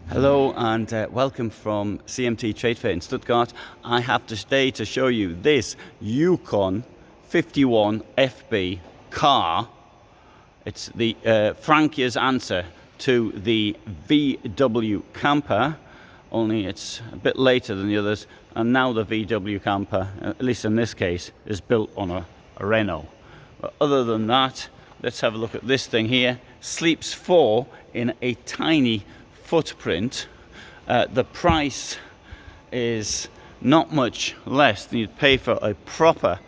Hello and welcome from CMT Trade Fair in Stuttgart. I have today to show you this Yukon 51 FB car. It's the Frankia's answer to the VW camper, only it's a bit later than the others, and now the VW camper, at least in this case, is built on a Renault. But other than that, let's have a look at this thing here. Sleeps 4 in a tiny footprint. The price is not much less than you'd pay for a proper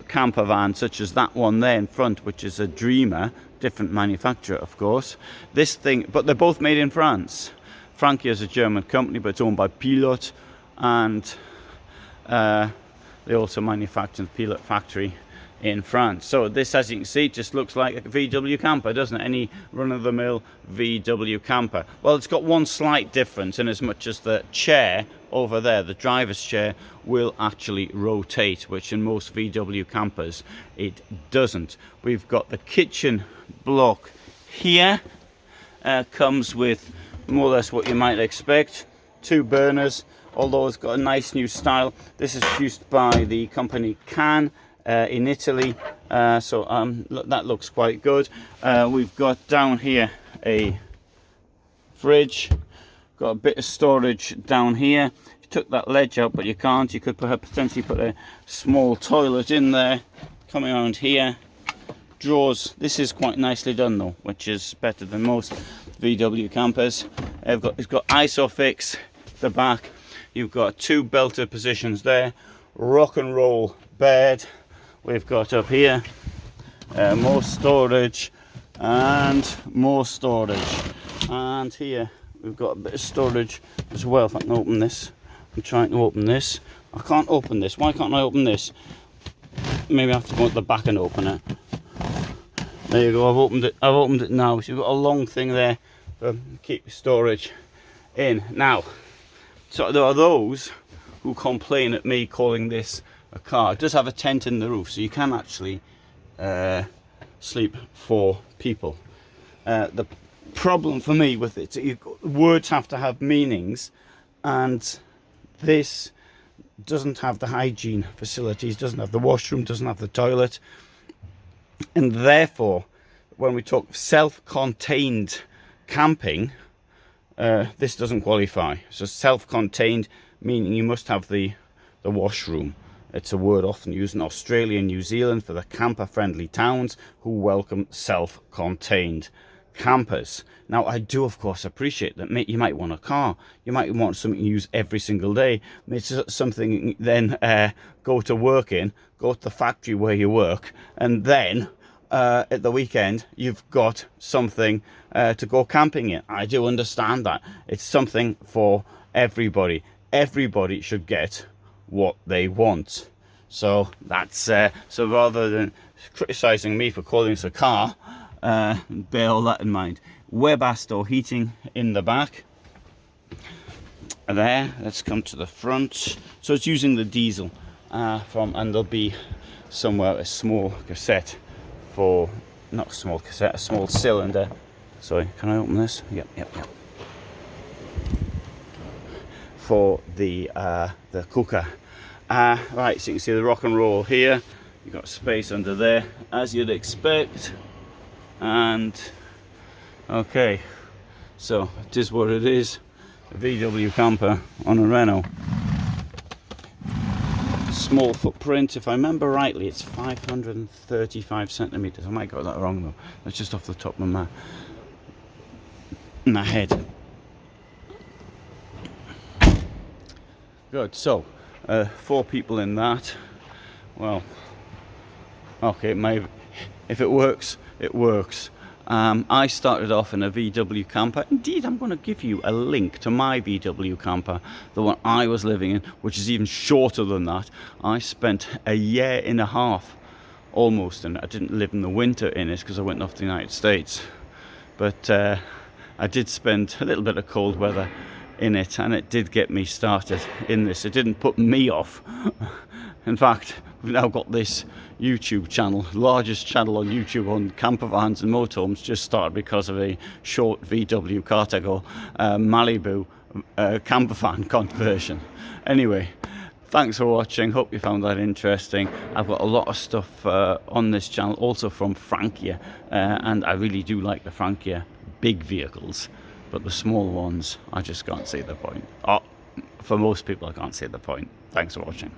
camper van such as that one there in front, which is a Dreamer, different manufacturer of course. This thing, but they're both made in France. Frankia is a German company, but it's owned by Fiat, and they also manufacture in the Fiat factory in France. So this, as you can see, just looks like a VW camper, doesn't it? Any run-of-the-mill VW camper. Well, it's got one slight difference in as much as the chair over there, the driver's chair, will actually rotate, which in most VW campers it doesn't. We've got the kitchen block here, comes with more or less what you might expect. 2 burners, although it's got a nice new style. This is produced by the company Carmann in Italy, so that looks quite good. We've got down here a fridge, got a bit of storage down here. You took that ledge out, but you can't. You could potentially put a small toilet in there. Coming around here, drawers. This is quite nicely done though, which is better than most VW campers. It's got Isofix the back. You've got 2 belted positions there. Rock and roll bed. We've got up here more storage and more storage, and here we've got a bit of storage as well. If I can open this, I'm trying to open this. I can't open this. Why can't I open this? Maybe I have to go at the back and open it. There you go, I've opened it. I've opened it now. So you've got a long thing there to keep your storage in. Now, so there are those who complain at me calling this a car. It does have a tent in the roof, so you can actually sleep 4 people. The problem for me with it, words have to have meanings, and this doesn't have the hygiene facilities, doesn't have the washroom, doesn't have the toilet, and therefore when we talk self-contained camping, this doesn't qualify. So self-contained meaning you must have the washroom. It's a word often used in Australia and New Zealand for the camper-friendly towns who welcome self-contained campers. Now, I do, of course, appreciate that you might want a car. You might want something you use every single day. It's something then go to work in, go to the factory where you work, and then at the weekend, you've got something to go camping in. I do understand that. It's something for everybody. Everybody should get what they want. So that's so rather than criticizing me for calling this a car, bear all that in mind. Webasto heating in the back there. Let's come to the front. So it's using the diesel and there'll be somewhere a small cassette for, not a small cassette, a small cylinder. Sorry, can I open this? Yep. For the cooker. Right, so you can see the rock and roll here. You've got space under there, as you'd expect. And okay, so it is what it is. A VW camper on a Renault. Small footprint, if I remember rightly, it's 535 centimeters. I might got that wrong though. That's just off the top of my head. Good. So 4 people in that. Well, okay, maybe if it works, it works. I started off in a VW camper. Indeed, I'm going to give you a link to my VW camper, the one I was living in, which is even shorter than that. I spent a year and a half almost, and I didn't live in the winter in it because I went off to the United States. But I did spend a little bit of cold weather in it, and it did get me started in this. It didn't put me off. In fact, we've now got this YouTube channel, largest channel on YouTube on campervans and motorhomes, just started because of a short VW Carthago Malibu campervan conversion. Anyway, thanks for watching, hope you found that interesting. I've got a lot of stuff on this channel, also from Frankia, and I really do like the Frankia big vehicles, but the small ones, I just can't see the point. For most people, I can't see the point. Thanks for watching.